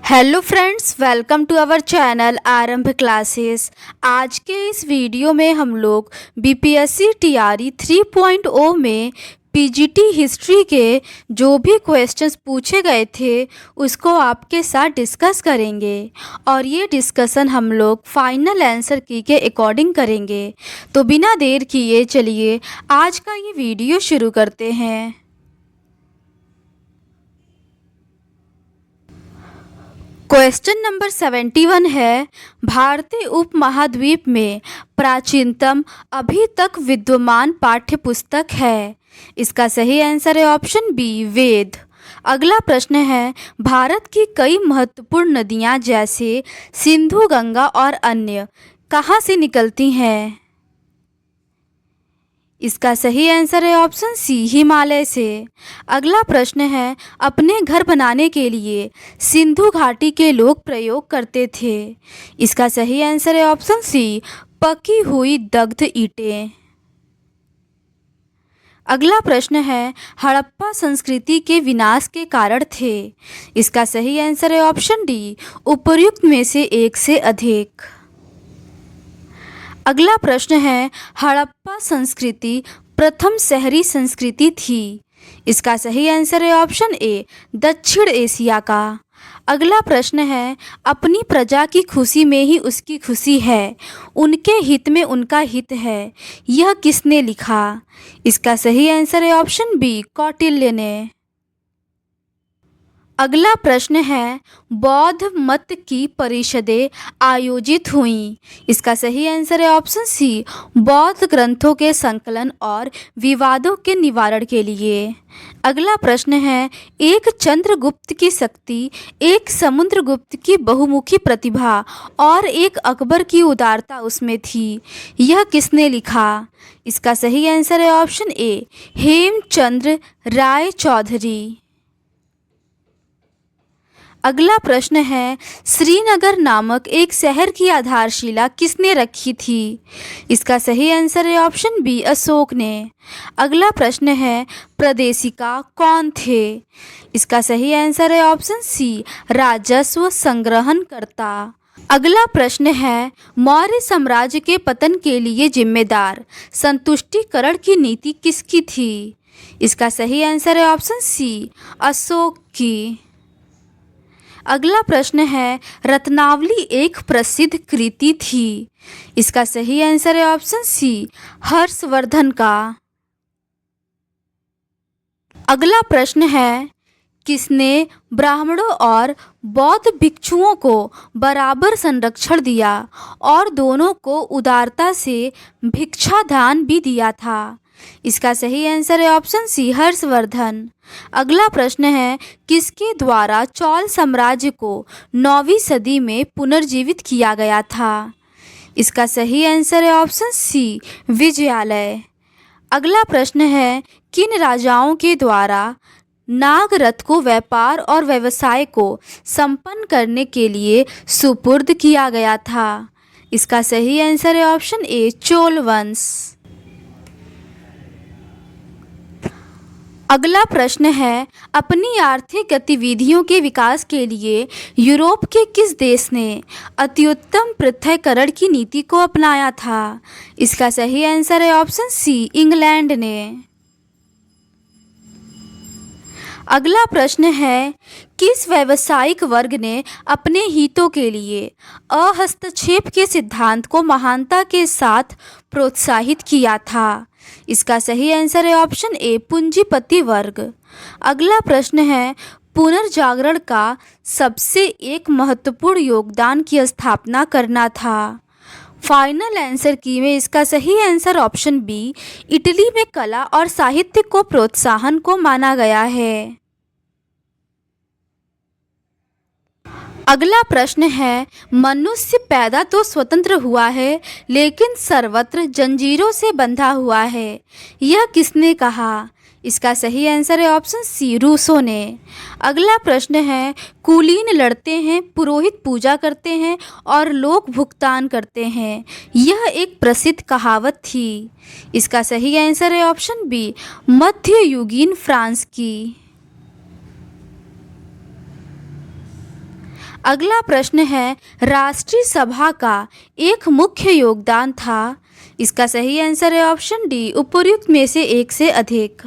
Hello friends, welcome to our channel Aarambh classes. आज के इस वीडियो में हम लोग बीपीएससी टीआरई 3.0 में पीजीटी हिस्ट्री के जो भी क्वेश्चंस पूछे गए थे उसको आपके साथ डिस्कस करेंगे और ये डिस्कशन हम लोग फाइनल आंसर की के अकॉर्डिंग करेंगे। तो बिना देर किए चलिए आज का ये वीडियो शुरू करते हैं। क्वेश्चन नंबर 71 है, भारतीय उपमहाद्वीप में प्राचीनतम अभी तक विद्यमान पाठ्य पुस्तक है। इसका सही आंसर है ऑप्शन बी, वेद। अगला प्रश्न है, भारत की कई महत्वपूर्ण नदियां जैसे सिंधु, गंगा और अन्य कहाँ से निकलती हैं? इसका सही आंसर है ऑप्शन सी, हिमालय से। अगला प्रश्न है, अपने घर बनाने के लिए सिंधु घाटी के लोग प्रयोग करते थे। इसका सही आंसर है ऑप्शन सी, पकी हुई दग्ध ईंटें। अगला प्रश्न है, हड़प्पा संस्कृति के विनाश के कारण थे। इसका सही आंसर है ऑप्शन डी, उपर्युक्त में से एक से अधिक। अगला प्रश्न है, हड़प्पा संस्कृति प्रथम शहरी संस्कृति थी। इसका सही आंसर है ऑप्शन ए, दक्षिण एशिया का। अगला प्रश्न है, अपनी प्रजा की खुशी में ही उसकी खुशी है, उनके हित में उनका हित है, यह किसने लिखा? इसका सही आंसर है ऑप्शन बी, कौटिल्य ने। अगला प्रश्न है, बौद्ध मत की परिषदें आयोजित हुईं। इसका सही आंसर है ऑप्शन सी, बौद्ध ग्रंथों के संकलन और विवादों के निवारण के लिए। अगला प्रश्न है, एक चंद्रगुप्त की शक्ति, एक समुद्रगुप्त की बहुमुखी प्रतिभा और एक अकबर की उदारता उसमें थी, यह किसने लिखा? इसका सही आंसर है ऑप्शन ए, हेमचंद्र राय चौधरी। अगला प्रश्न है, श्रीनगर नामक एक शहर की आधारशिला किसने रखी थी? इसका सही आंसर है ऑप्शन बी, अशोक ने। अगला प्रश्न है, प्रदेशिका कौन थे? इसका सही आंसर है ऑप्शन सी, राजस्व संग्रहणकर्ता। अगला प्रश्न है, मौर्य साम्राज्य के पतन के लिए जिम्मेदार संतुष्टिकरण की नीति किसकी थी? इसका सही आंसर है ऑप्शन सी, अशोक की। अगला प्रश्न है, रत्नावली एक प्रसिद्ध कृति थी। इसका सही आंसर है ऑप्शन सी, हर्षवर्धन का। अगला प्रश्न है, किसने ब्राह्मणों और बौद्ध भिक्षुओं को बराबर संरक्षण दिया और दोनों को उदारता से भिक्षादान भी दिया था? इसका सही आंसर है ऑप्शन सी, हर्षवर्धन। अगला प्रश्न है, किसके द्वारा चोल साम्राज्य को 9वीं सदी में पुनर्जीवित किया गया था? इसका सही आंसर है ऑप्शन सी, विजयालय। अगला प्रश्न है, किन राजाओं के द्वारा नागरथ को व्यापार और व्यवसाय को संपन्न करने के लिए सुपुर्द किया गया था? इसका सही आंसर है ऑप्शन ए, चोल वंश। अगला प्रश्न है, अपनी आर्थिक गतिविधियों के विकास के लिए यूरोप के किस देश ने अत्युत्तम पृथक्करण की नीति को अपनाया था? इसका सही आंसर है ऑप्शन सी, इंग्लैंड ने। अगला प्रश्न है, किस व्यावसायिक वर्ग ने अपने हितों के लिए अहस्तक्षेप के सिद्धांत को महानता के साथ प्रोत्साहित किया था? इसका सही आंसर है ऑप्शन ए, पूंजीपति वर्ग। अगला प्रश्न है, पुनर्जागरण का सबसे एक महत्वपूर्ण योगदान की स्थापना करना था? फाइनल आंसर की में इसका सही आंसर ऑप्शन बी, इटली में कला और साहित्य को प्रोत्साहन को माना गया है। अगला प्रश्न है, मनुष्य पैदा तो स्वतंत्र हुआ है लेकिन सर्वत्र जंजीरों से बंधा हुआ है, यह किसने कहा? इसका सही आंसर है ऑप्शन सी, रूसो ने। अगला प्रश्न है, कुलीन लड़ते हैं, पुरोहित पूजा करते हैं और लोग भुगतान करते हैं, यह एक प्रसिद्ध कहावत थी। इसका सही आंसर है ऑप्शन बी, मध्ययुगीन फ्रांस की। अगला प्रश्न है, राष्ट्रीय सभा का एक मुख्य योगदान था। इसका सही आंसर है ऑप्शन डी, उपर्युक्त में से एक से अधिक।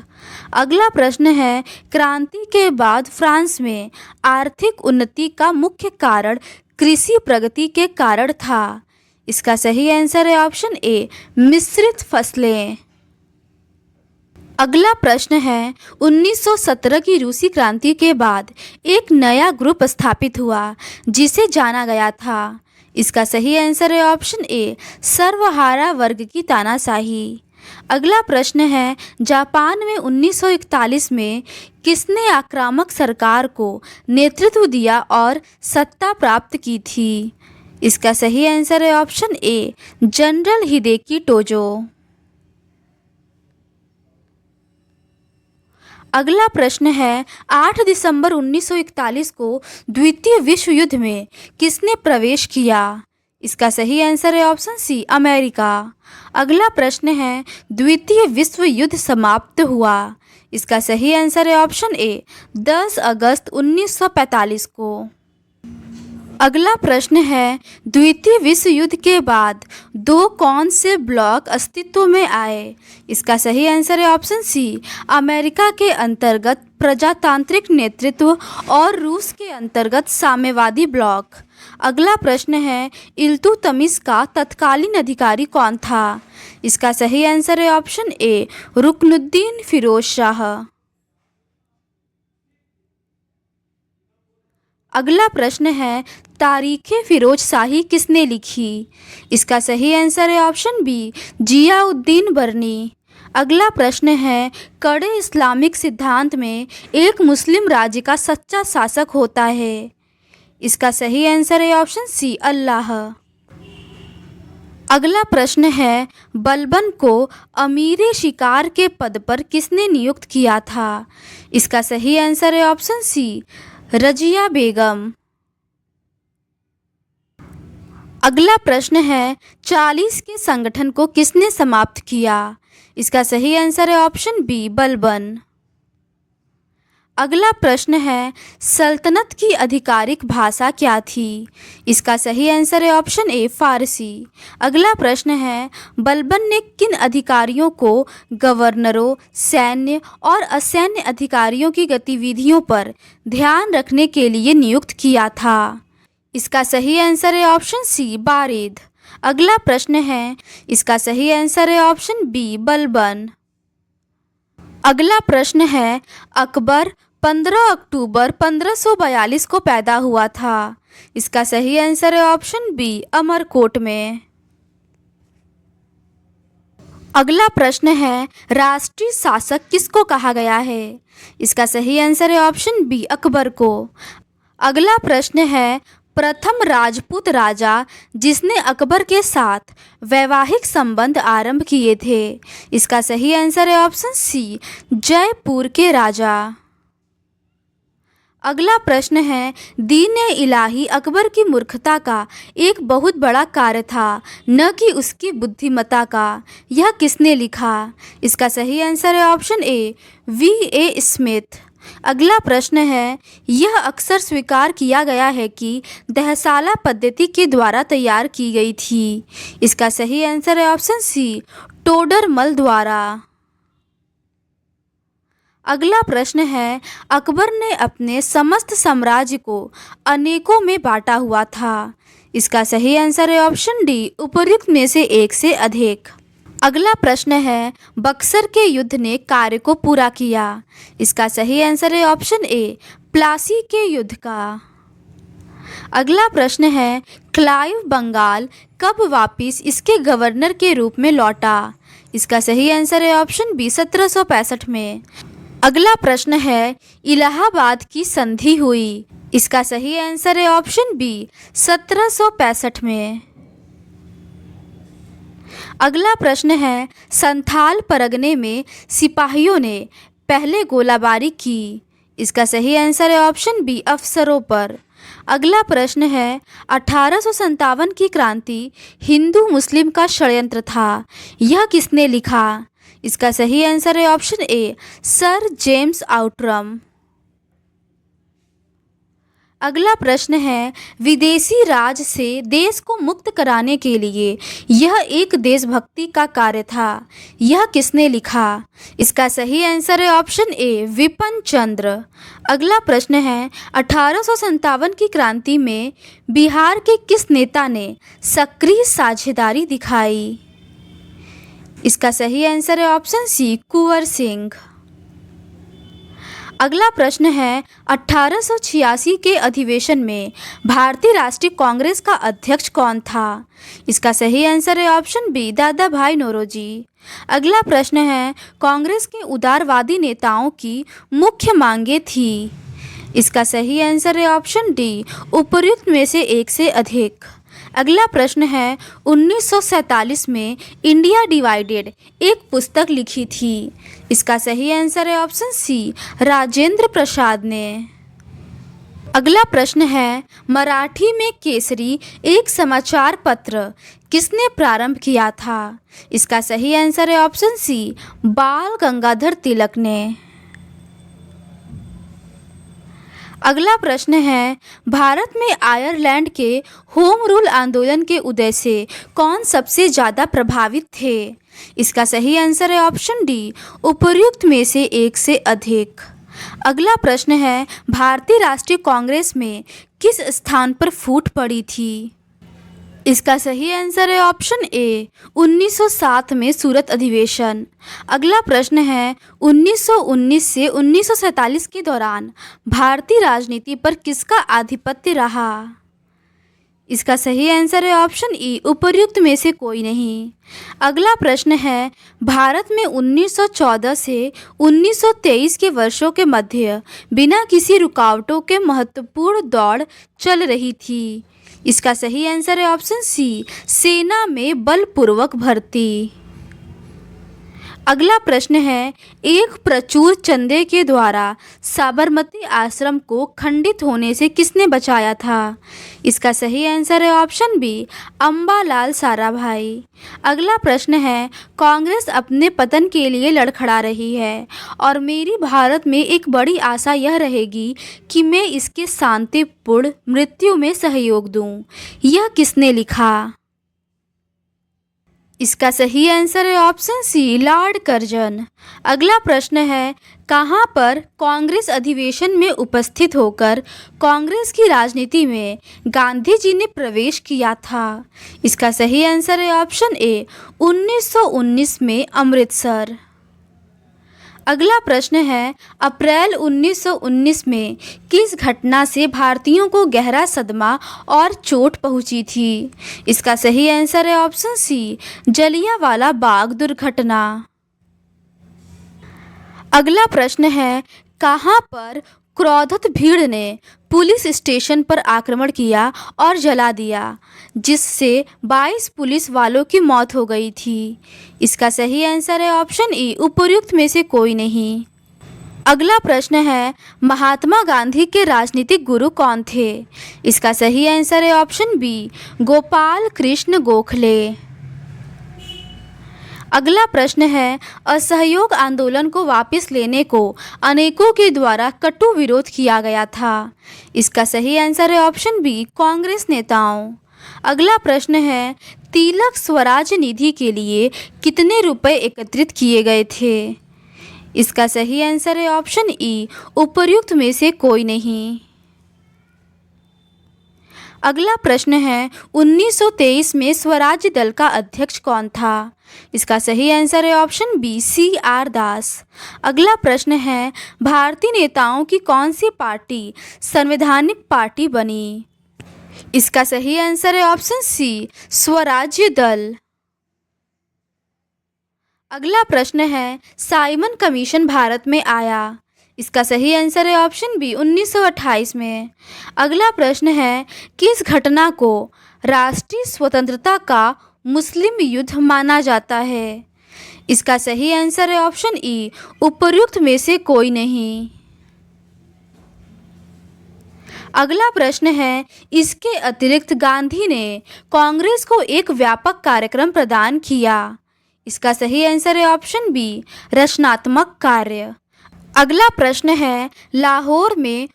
अगला प्रश्न है, क्रांति के बाद फ्रांस में आर्थिक उन्नति का मुख्य कारण कृषि प्रगति के कारण था। इसका सही आंसर है ऑप्शन ए, मिश्रित फसलें। अगला प्रश्न है, 1917 की रूसी क्रांति के बाद एक नया ग्रुप स्थापित हुआ जिसे जाना गया था। इसका सही आंसर है ऑप्शन ए, सर्वहारा वर्ग की तानाशाही। अगला प्रश्न है, जापान में 1941 में किसने आक्रामक सरकार को नेतृत्व दिया और सत्ता प्राप्त की थी। इसका सही आंसर है ऑप्शन ए, जनरल हिदेकी टोजो। अगला प्रश्न है, 8 दिसंबर 1941 को द्वितीय विश्व युद्ध में किसने प्रवेश किया। इसका सही आंसर है ऑप्शन सी, अमेरिका। अगला प्रश्न है, द्वितीय विश्व युद्ध समाप्त हुआ। इसका सही आंसर है ऑप्शन ए, 10 अगस्त 1945 को। अगला प्रश्न है, द्वितीय विश्व युद्ध के बाद दो कौन से ब्लॉक अस्तित्व में आए। इसका सही आंसर है ऑप्शन सी, अमेरिका के अंतर्गत प्रजातांत्रिक नेतृत्व और रूस के अंतर्गत साम्यवादी ब्लॉक। अगला प्रश्न है, इल्तुतमिश का तत्कालीन अधिकारी कौन था। इसका सही आंसर है ऑप्शन ए, रुकनुद्दीन फिरोज शाह। अगला प्रश्न है, तारीख़े फिरोज शाही किसने लिखी। इसका सही आंसर है ऑप्शन बी, जियाउद्दीन बरनी। अगला प्रश्न है, कड़े इस्लामिक सिद्धांत में एक मुस्लिम राज्य का सच्चा शासक होता है। इसका सही आंसर है ऑप्शन सी, अल्लाह। अगला प्रश्न है, बलबन को अमीर शिकार के पद पर किसने नियुक्त किया था। इसका सही आंसर है ऑप्शन सी, रजिया बेगम। अगला प्रश्न है, 40 के संगठन को किसने समाप्त किया। इसका सही आंसर है ऑप्शन बी, बलबन। अगला प्रश्न है, सल्तनत की आधिकारिक भाषा क्या थी। इसका सही आंसर है ऑप्शन ए, फारसी। अगला प्रश्न है, बलबन ने किन अधिकारियों को गवर्नरों, सैन्य और असैन्य अधिकारियों की गतिविधियों पर ध्यान रखने के लिए नियुक्त किया था। इसका सही आंसर है ऑप्शन सी, बारिद। अगला प्रश्न है, इसका सही आंसर है ऑप्शन बी, बलबन। अगला प्रश्न है, अकबर 15 अक्टूबर 1542 को पैदा हुआ था। इसका सही आंसर है ऑप्शन बी, अमरकोट में। अगला प्रश्न है, राष्ट्रीय शासक किसको कहा गया है। इसका सही आंसर है ऑप्शन बी, अकबर को। अगला प्रश्न है, प्रथम राजपूत राजा जिसने अकबर के साथ वैवाहिक संबंध आरंभ किए थे। इसका सही आंसर है ऑप्शन सी, जयपुर के राजा। अगला प्रश्न है, दीन-ए-इलाही अकबर की मूर्खता का एक बहुत बड़ा कार्य था, न कि उसकी बुद्धिमत्ता का। यह किसने लिखा। इसका सही आंसर है ऑप्शन ए, V.A. स्मिथ। अगला प्रश्न है, यह अक्सर स्वीकार किया गया है कि दहसाला पद्धति के द्वारा तैयार की गई थी। इसका सही आंसर है ऑप्शन सी, टोडरमल द्वारा। अगला प्रश्न है, अकबर ने अपने समस्त साम्राज्य को अनेकों में बांटा हुआ था। इसका सही आंसर है ऑप्शन डी, उपर्युक्त में से एक से अधिक। अगला प्रश्न है, बक्सर के युद्ध ने कार्य को पूरा किया। इसका सही आंसर है ऑप्शन ए, प्लासी के युद्ध का। अगला प्रश्न है, क्लाइव बंगाल कब वापिस इसके गवर्नर के रूप में लौटा। इसका सही आंसर है ऑप्शन बी, 1765 में। अगला प्रश्न है, इलाहाबाद की संधि हुई। इसका सही आंसर है ऑप्शन बी, 1765 में। अगला प्रश्न है, संथाल परगने में सिपाहियों ने पहले गोलाबारी की। इसका सही आंसर है ऑप्शन बी, अफसरों पर। अगला प्रश्न है, 1857 की क्रांति हिंदू मुस्लिम का षड्यंत्र था। यह किसने लिखा। इसका सही आंसर है option A, sir James Outram. अगला प्रश्न है, विदेशी राज से देश को मुक्त कराने के लिए यह एक देशभक्ति का कार्य था। यह किसने लिखा? इसका सही आंसर है ऑप्शन ए, विपिन चंद्र। अगला प्रश्न है, 1857 की क्रांति में बिहार के किस नेता ने सक्रिय साझेदारी दिखाई? इसका सही आंसर है ऑप्शन सी, कुंवर सिंह। अगला प्रश्न है, 1886 के अधिवेशन में भारतीय राष्ट्रीय कांग्रेस का अध्यक्ष कौन था? इसका सही आंसर है ऑप्शन बी, दादा भाई नौरोजी। अगला प्रश्न है, कांग्रेस के उदारवादी नेताओं की मुख्य मांगें थी। इसका सही आंसर है ऑप्शन डी, उपर्युक्त में से एक से अधिक। अगला प्रश्न है, 1947 में इंडिया डिवाइडेड एक पुस्तक लिखी थी। इसका सही आंसर है ऑप्शन सी, राजेंद्र प्रसाद ने। अगला प्रश्न है, मराठी में केसरी एक समाचार पत्र किसने प्रारंभ किया था? इसका सही आंसर है ऑप्शन सी, बाल गंगाधर तिलक ने। अगला प्रश्न है, भारत में आयरलैंड के होम रूल आंदोलन के उदय से कौन सबसे ज़्यादा प्रभावित थे? इसका सही आंसर है ऑप्शन डी, उपर्युक्त में से एक से अधिक। अगला प्रश्न है, भारतीय राष्ट्रीय कांग्रेस में किस स्थान पर फूट पड़ी थी? इसका सही आंसर है ऑप्शन ए, 1907 में सूरत अधिवेशन। अगला प्रश्न है, 1919 से 1947 के दौरान भारतीय राजनीति पर किसका आधिपत्य रहा? इसका सही आंसर है ऑप्शन ई, उपर्युक्त में से कोई नहीं। अगला प्रश्न है, भारत में 1914 से 1923 के वर्षों के मध्य बिना किसी रुकावटों के महत्वपूर्ण दौड़ चल रही थी। इसका सही आंसर है ऑप्शन सी, सेना में बलपूर्वक भर्ती। अगला प्रश्न है, एक प्रचुर चंदे के द्वारा साबरमती आश्रम को खंडित होने से किसने बचाया था? इसका सही आंसर है ऑप्शन बी, अम्बालाल साराभाई। अगला प्रश्न है, कांग्रेस अपने पतन के लिए लड़खड़ा रही है और मेरी भारत में एक बड़ी आशा यह रहेगी कि मैं इसके शांतिपूर्ण मृत्यु में सहयोग दूं। यह किसने लिखा? इसका सही आंसर है ऑप्शन सी, लॉर्ड कर्जन। अगला प्रश्न है, कहाँ पर कांग्रेस अधिवेशन में उपस्थित होकर कांग्रेस की राजनीति में गांधी जी ने प्रवेश किया था? इसका सही आंसर है ऑप्शन ए, 1919 में अमृतसर। अगला प्रश्न है, अप्रैल 1919 में किस घटना से भारतीयों को गहरा सदमा और चोट पहुंची थी? इसका सही आंसर है ऑप्शन सी, जलियांवाला बाग दुर्घटना। अगला प्रश्न है, कहाँ पर क्रोधित भीड़ ने पुलिस स्टेशन पर आक्रमण किया और जला दिया, जिससे 22 पुलिस वालों की मौत हो गई थी? इसका सही आंसर है ऑप्शन ई, उपर्युक्त में से कोई नहीं। अगला प्रश्न है, महात्मा गांधी के राजनीतिक गुरु कौन थे? इसका सही आंसर है ऑप्शन बी, गोपाल कृष्ण गोखले। अगला प्रश्न है, असहयोग आंदोलन को वापस लेने को अनेकों के द्वारा कटु विरोध किया गया था। इसका सही आंसर है ऑप्शन बी, कांग्रेस नेताओं। अगला प्रश्न है, तिलक स्वराज निधि के लिए कितने रुपए एकत्रित किए गए थे? इसका सही आंसर है ऑप्शन ई, उपर्युक्त में से कोई नहीं। अगला प्रश्न है, 1923 में स्वराज दल का अध्यक्ष कौन था? इसका सही आंसर है ऑप्शन बी, CR दास। अगला प्रश्न है, भारतीय नेताओं की कौन सी पार्टी संवैधानिक पार्टी बनी? इसका सही आंसर है ऑप्शन सी, स्वराज्य दल। अगला प्रश्न है, साइमन कमीशन भारत में आया? इसका सही आंसर है ऑप्शन बी, 1928 में। अगला प्रश्न है, किस घटना को राष्ट्रीय स्वतंत्रता का मुस्लिम युद्ध माना जाता है? इसका सही आंसर है ऑप्शन ई, उपर्युक्त में से कोई नहीं। अगला प्रश्न है, इसके अतिरिक्त गांधी ने कांग्रेस को एक व्यापक कार्यक्रम प्रदान किया? इसका सही आंसर है ऑप्शन बी, रचनात्मक कार्य। अगला प्रश्न है, लाहौर में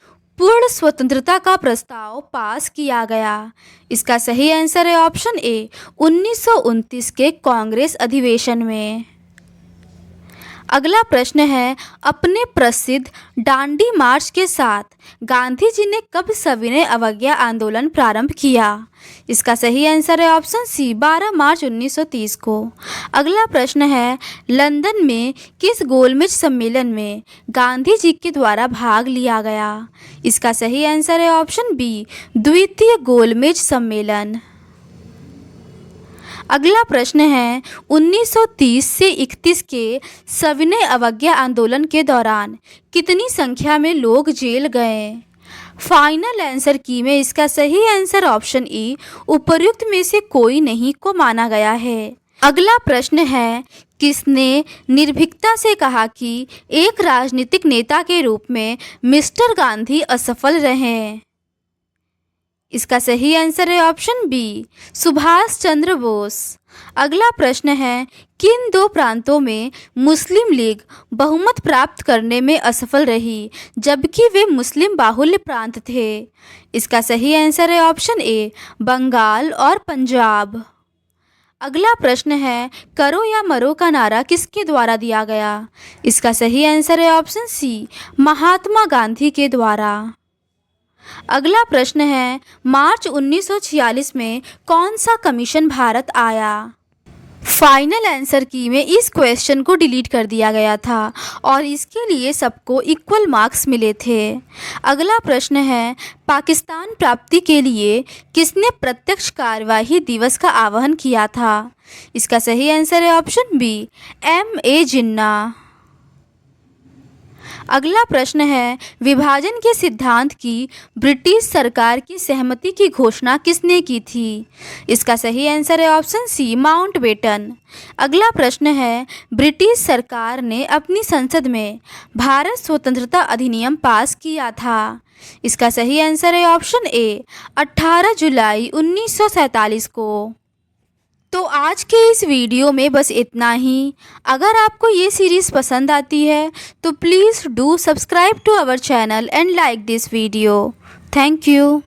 पूर्ण स्वतंत्रता का प्रस्ताव पास किया गया? इसका सही आंसर है ऑप्शन ए 1929 के कांग्रेस अधिवेशन में। अगला प्रश्न है, अपने प्रसिद्ध दांडी मार्च के साथ गांधी जी ने कब सविनय अवज्ञा आंदोलन प्रारंभ किया? इसका सही आंसर है ऑप्शन सी 12 मार्च 1930 को। अगला प्रश्न है, लंदन में किस गोलमेज सम्मेलन में गांधी जी के द्वारा भाग लिया गया? इसका सही आंसर है ऑप्शन बी द्वितीय गोलमेज सम्मेलन। अगला प्रश्न है, 1930 से 31 के सविनय अवज्ञा आंदोलन के दौरान कितनी संख्या में लोग जेल गए? फाइनल आंसर की में इसका सही आंसर ऑप्शन ई उपर्युक्त में से कोई नहीं को माना गया है। अगला प्रश्न है, किसने निर्भीकता से कहा कि एक राजनीतिक नेता के रूप में मिस्टर गांधी असफल रहे? इसका सही आंसर है ऑप्शन बी सुभाष चंद्र बोस। अगला प्रश्न है, किन दो प्रांतों में मुस्लिम लीग बहुमत प्राप्त करने में असफल रही जबकि वे मुस्लिम बाहुल्य प्रांत थे? इसका सही आंसर है ऑप्शन ए बंगाल और पंजाब। अगला प्रश्न है, करो या मरो का नारा किसके द्वारा दिया गया? इसका सही आंसर है ऑप्शन सी महात्मा गांधी के द्वारा। अगला प्रश्न है, मार्च 1946 में कौन सा कमीशन भारत आया? फाइनल आंसर की में इस क्वेश्चन को डिलीट कर दिया गया था और इसके लिए सबको इक्वल मार्क्स मिले थे। अगला प्रश्न है, पाकिस्तान प्राप्ति के लिए किसने प्रत्यक्ष कार्यवाही दिवस का आह्वान किया था? इसका सही आंसर है ऑप्शन बी M.A. जिन्ना। अगला प्रश्न है, विभाजन के सिद्धांत की ब्रिटिश सरकार की सहमति की घोषणा किसने की थी? इसका सही आंसर है ऑप्शन सी माउंटबेटन। अगला प्रश्न है, ब्रिटिश सरकार ने अपनी संसद में भारत स्वतंत्रता अधिनियम पास किया था? इसका सही आंसर है ऑप्शन ए 18 जुलाई 1947 को। तो आज के इस वीडियो में बस इतना ही। अगर आपको ये सीरीज़ पसंद आती है तो please do subscribe to our channel and like this video. Thank you.